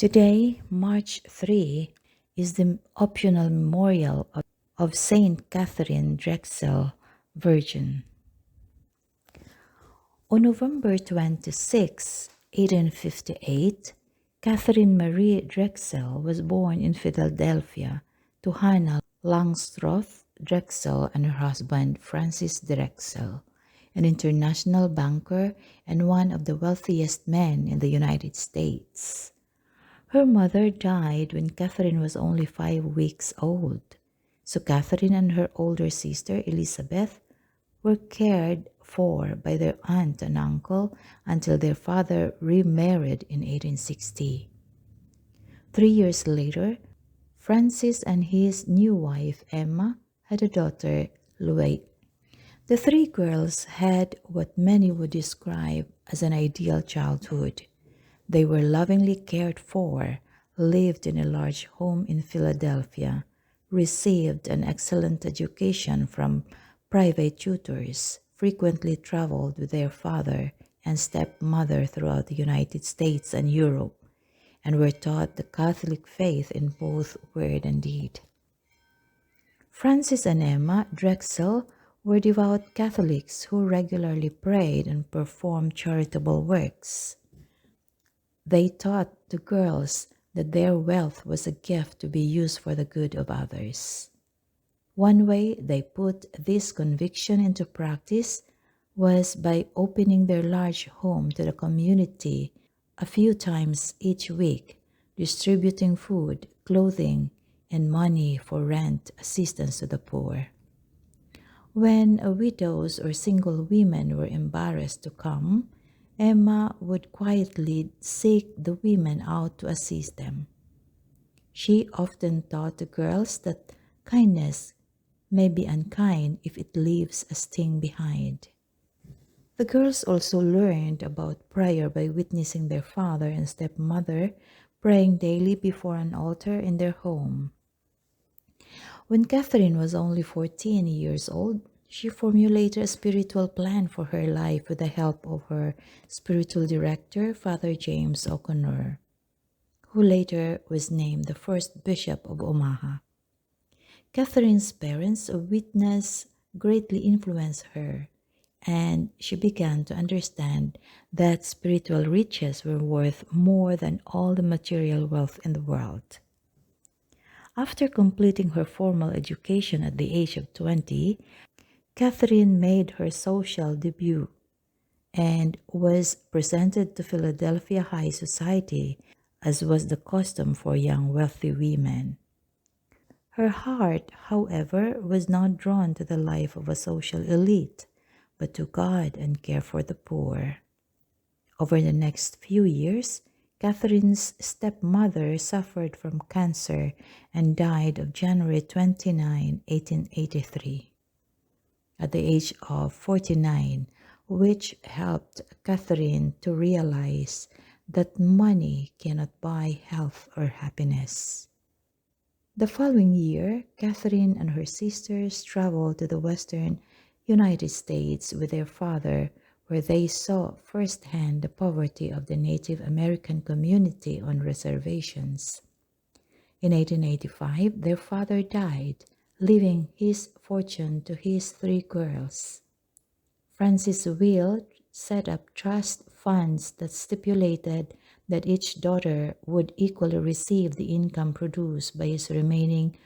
Today, March 3, is the optional memorial of Saint Katharine Drexel, Virgin. On November 26, 1858, Catherine Marie Drexel was born in Philadelphia to Hannah Langstroth Drexel and her husband Francis Drexel, an international banker and one of the wealthiest men in the United States. Her mother died when Catherine was only 5 weeks old, so Catherine and her older sister Elizabeth were cared for by their aunt and uncle until their father remarried in 1860. 3 years later, Francis and his new wife Emma had a daughter, Louise. The three girls had what many would describe as an ideal childhood. They were lovingly cared for, lived in a large home in Philadelphia, received an excellent education from private tutors, frequently traveled with their father and stepmother throughout the United States and Europe, and were taught the Catholic faith in both word and deed. Francis and Emma Drexel were devout Catholics who regularly prayed and performed charitable works. They taught the girls that their wealth was a gift to be used for the good of others. One way they put this conviction into practice was by opening their large home to the community a few times each week, distributing food, clothing, and money for rent assistance to the poor. When widows or single women were embarrassed to come, Emma would quietly seek the women out to assist them. She often taught the girls that kindness may be unkind if it leaves a sting behind. The girls also learned about prayer by witnessing their father and stepmother praying daily before an altar in their home. When Catherine was only 14 years old, she formulated a spiritual plan for her life with the help of her spiritual director, Father James O'Connor, who later was named the first bishop of Omaha. Catherine's parents' witness greatly influenced her, and she began to understand that spiritual riches were worth more than all the material wealth in the world. After completing her formal education at the age of 20, Catherine made her social debut and was presented to Philadelphia high society, as was the custom for young wealthy women. Her heart, however, was not drawn to the life of a social elite, but to God and care for the poor. Over the next few years, Catherine's stepmother suffered from cancer and died on January 29, 1883. At the age of 49, which helped Catherine to realize that money cannot buy health or happiness. The following year, Catherine and her sisters traveled to the western United States with their father, where they saw firsthand the poverty of the Native American community on reservations. In 1885, their father died, leaving his fortune to his three girls. Francis' will set up trust funds that stipulated that each daughter would equally receive the income produced by his remaining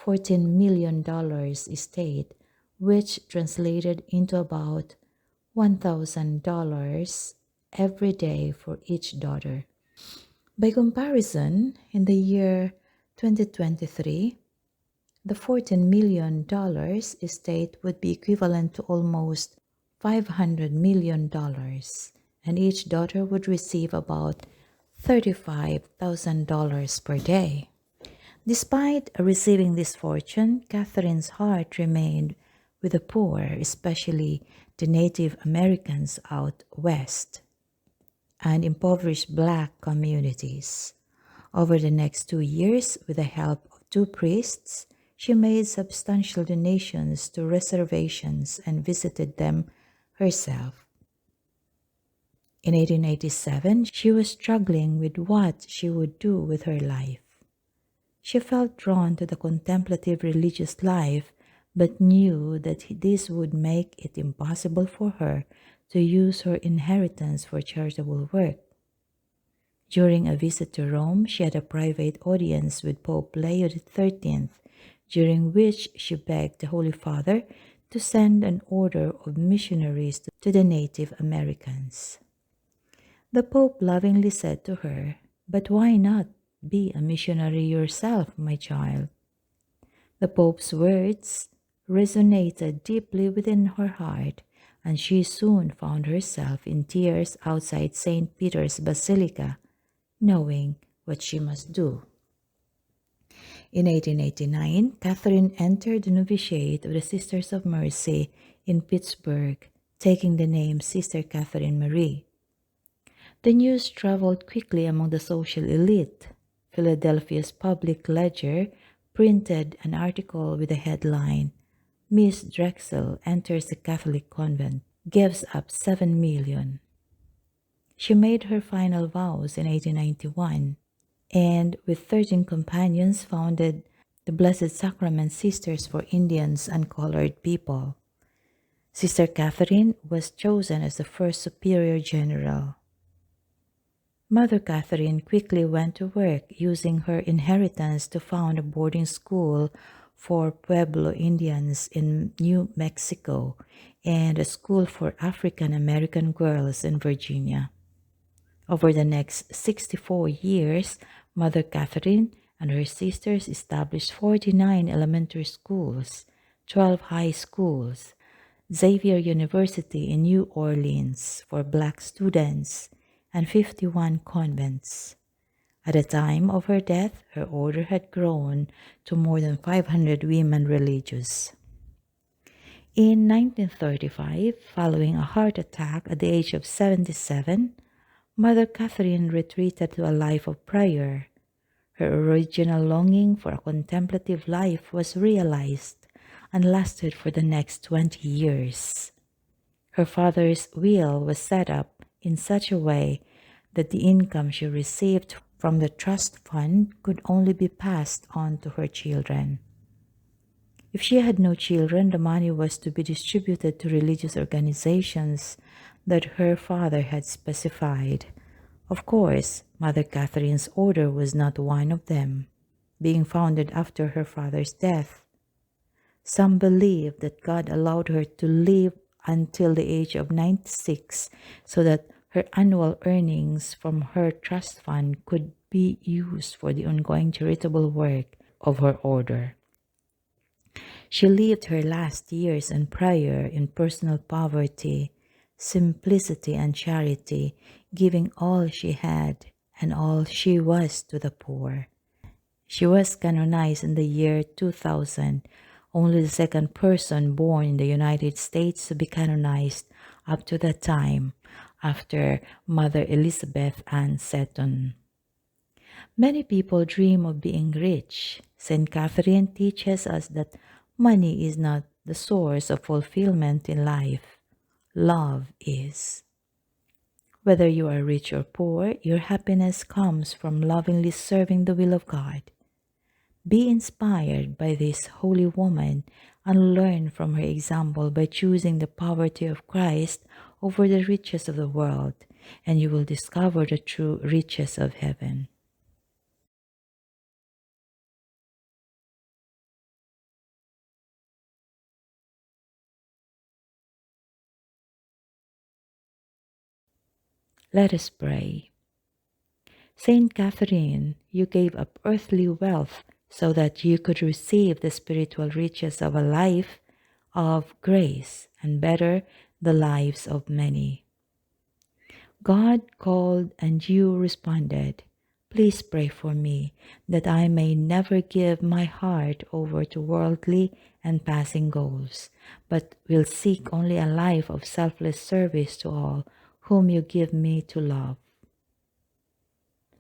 $14 million estate, which translated into about $1,000 every day for each daughter. By comparison, in the year 2023, the $14 million estate would be equivalent to almost $500 million, and each daughter would receive about $35,000 per day. Despite receiving this fortune, Catherine's heart remained with the poor, especially the Native Americans out west and impoverished Black communities. Over the next 2 years, with the help of 2 priests, she made substantial donations to reservations and visited them herself. In 1887, she was struggling with what she would do with her life. She felt drawn to the contemplative religious life, but knew that this would make it impossible for her to use her inheritance for charitable work. During a visit to Rome, she had a private audience with Pope Leo XIII, during which she begged the Holy Father to send an order of missionaries to the Native Americans. The Pope lovingly said to her, "But why not be a missionary yourself, my child?" The Pope's words resonated deeply within her heart, and she soon found herself in tears outside St. Peter's Basilica, knowing what she must do. In 1889, Katharine entered the novitiate of the Sisters of Mercy in Pittsburgh, taking the name Sister Katharine Marie. The news traveled quickly among the social elite. Philadelphia's Public Ledger printed an article with the headline, "Miss Drexel enters the Catholic convent, gives up 7 million." She made her final vows in 1891, and with 13 companions founded the Blessed Sacrament Sisters for Indians and Colored People. Sister Katharine was chosen as the first superior general. Mother Katharine quickly went to work, using her inheritance to found a boarding school for Pueblo Indians in New Mexico and a school for African American girls in Virginia. Over the next 64 years, Mother Katharine and her sisters established 49 elementary schools, 12 high schools, Xavier University in New Orleans for Black students, and 51 convents. At the time of her death, her order had grown to more than 500 women religious. In 1935, following a heart attack at the age of 77, Mother Katharine retreated to a life of prayer. Her original longing for a contemplative life was realized and lasted for the next 20 years. Her father's will was set up in such a way that the income she received from the trust fund could only be passed on to her children. If she had no children, the money was to be distributed to religious organizations that her father had specified. Of course, Mother Katharine's order was not one of them, being founded after her father's death. Some believe that God allowed her to live until the age of 96 so that her annual earnings from her trust fund could be used for the ongoing charitable work of her order. She lived her last years in prayer in personal poverty, simplicity, and charity, giving all she had and all she was to the poor. She was canonized in the year 2000, only the second person born in the United States to be canonized up to that time, after Mother Elizabeth Ann Seton. Many people dream of being rich. St. Catherine teaches us that money is not the source of fulfillment in life. Love is. Whether you are rich or poor, your happiness comes from lovingly serving the will of God. Be inspired by this holy woman and learn from her example by choosing the poverty of Christ over the riches of the world, and you will discover the true riches of heaven. Let us pray. Saint Catherine, you gave up earthly wealth so that you could receive the spiritual riches of a life of grace and better the lives of many. God called and you responded. Please pray for me that I may never give my heart over to worldly and passing goals, but will seek only a life of selfless service to all whom you give me to love.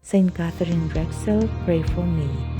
Saint Catharine Drexel, pray for me